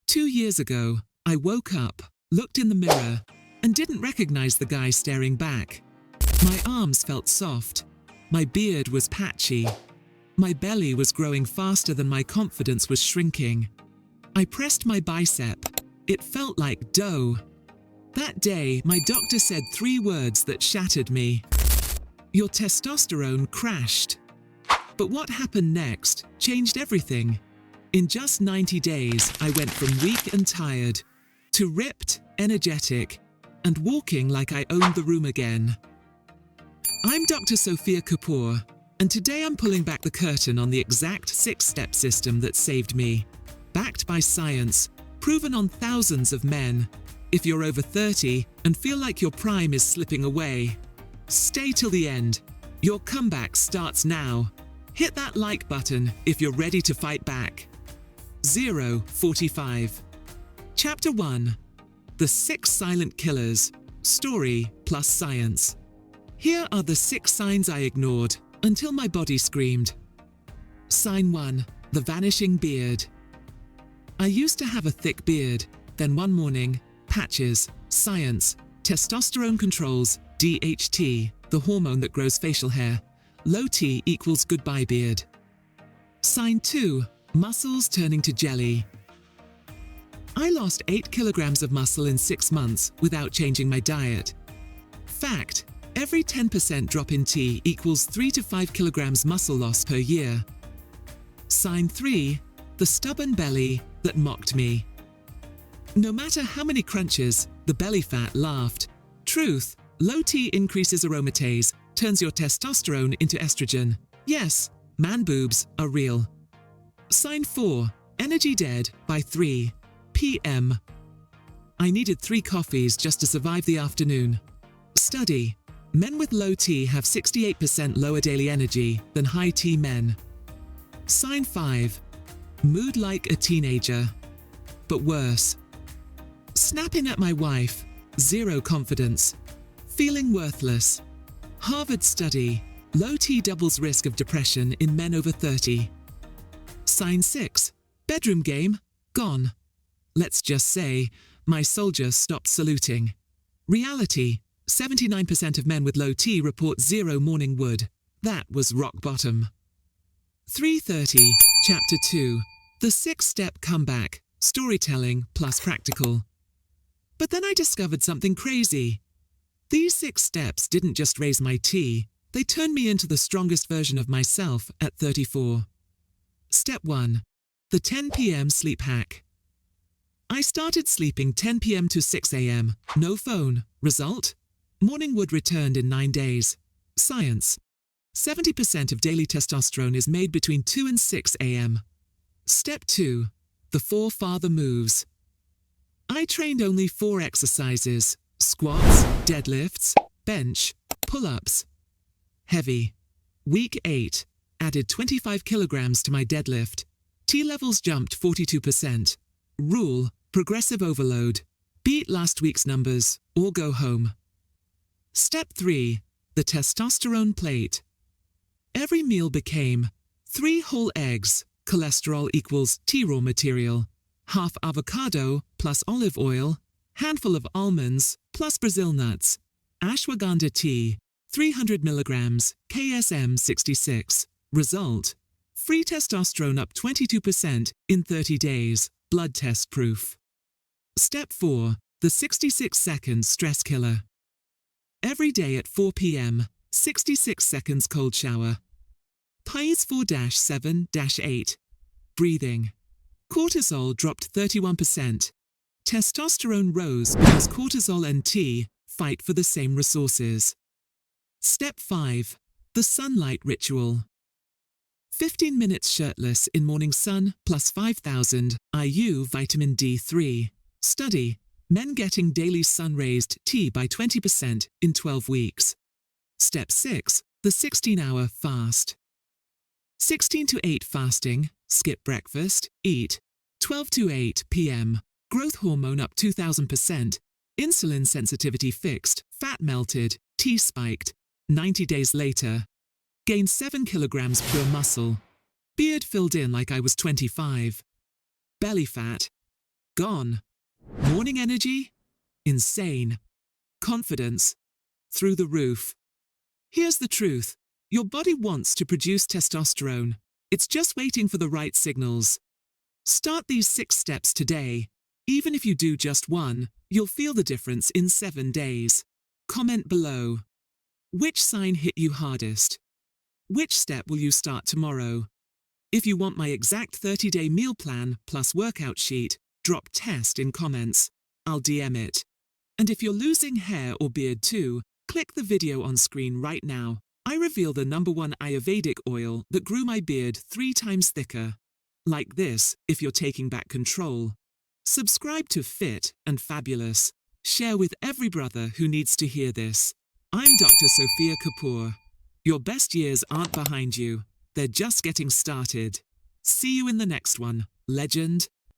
2 years ago, I woke up, looked in the mirror, and didn't recognize the guy staring back. My arms felt soft. My beard was patchy. My belly was growing faster than my confidence was shrinking. I pressed my bicep. It felt like dough. That day, my doctor said 3 words that shattered me. Your testosterone crashed. But what happened next changed everything. In just 90 days, I went from weak and tired to ripped, energetic, and walking like I owned the room again. I'm Dr. Sophia Kapoor, and today I'm pulling back the curtain on the exact 6-step system that saved me. Backed by science, proven on thousands of men. If you're over 30 and feel like your prime is slipping away, stay till the end. Your comeback starts now. Hit that like button if you're ready to fight back. 045. Chapter 1. The 6 Silent Killers. Story plus science. Here are the 6 signs I ignored until my body screamed. Sign 1. The vanishing beard. I used to have a thick beard, then one morning, patches, science, testosterone controls, DHT, the hormone that grows facial hair. Low T equals goodbye beard. Sign 2. Muscles turning to jelly. I lost 8 kilograms of muscle in 6 months without changing my diet. Fact: every 10% drop in T equals 3 to 5 kilograms muscle loss per year. Sign 3. The stubborn belly that mocked me. No matter how many crunches, the belly fat laughed. Truth: low T increases aromatase, turns your testosterone into estrogen. Yes, man boobs are real. Sign 4. Energy dead by 3 p.m. I needed 3 coffees just to survive the afternoon. Study: men with low T have 68% lower daily energy than high T men. Sign 5. Mood like a teenager, but worse. Snapping at my wife, 0 confidence. Feeling worthless. Harvard study: low T doubles risk of depression in men over 30. Sign 6. Bedroom game, gone. Let's just say, my soldier stopped saluting. Reality: 79% of men with low T report 0 morning wood. That was rock bottom. 3:30, Chapter 2. The 6-step comeback, storytelling plus practical. But then I discovered something crazy. These 6 steps didn't just raise my T, they turned me into the strongest version of myself at 34. Step 1. The 10 p.m. sleep hack. I started sleeping 10 p.m. to 6 a.m. No phone. Result? Morning wood returned in 9 days. Science: 70% of daily testosterone is made between 2 and 6 a.m. Step 2. The 4 father moves. I trained only 4 exercises: squats, deadlifts, bench, pull-ups. Heavy. Week 8. Added 25 kilograms to my deadlift. T levels jumped 42%. Rule: progressive overload. Beat last week's numbers or go home. Step 3. The testosterone plate. Every meal became 3 whole eggs, cholesterol equals T raw material, half avocado plus olive oil, handful of almonds plus Brazil nuts, ashwagandha tea, 300 milligrams, KSM 66. Result: free testosterone up 22% in 30 days, blood test proof. Step 4. The 66-second stress killer. Every day at 4 p.m., 66 seconds cold shower. PIES 4-7-8. Breathing. Cortisol dropped 31%. Testosterone rose because cortisol and T fight for the same resources. Step 5. The sunlight ritual. 15 minutes shirtless in morning sun plus 5,000 IU vitamin D3. Study: men getting daily sun-raised T by 20% in 12 weeks. Step 6. The 16-hour fast. 16 to 8 fasting, skip breakfast, eat. 12 to 8 p.m. Growth hormone up 2,000%. Insulin sensitivity fixed, fat melted, T spiked. 90 days later. Gained 7 kilograms pure muscle. Beard filled in like I was 25. Belly fat gone. Morning energy? Insane. Confidence? Through the roof. Here's the truth. Your body wants to produce testosterone. It's just waiting for the right signals. Start these 6 steps today. Even if you do just one, you'll feel the difference in 7 days. Comment below. Which sign hit you hardest? Which step will you start tomorrow? If you want my exact 30-day meal plan plus workout sheet, drop test in comments. I'll DM it. And if you're losing hair or beard too, click the video on screen right now. I reveal the #1 Ayurvedic oil that grew my beard 3 times thicker. Like this, if you're taking back control. Subscribe to Fit and Fabulous. Share with every brother who needs to hear this. I'm Dr. Sophia Kapoor. Your best years aren't behind you. They're just getting started. See you in the next one, legend.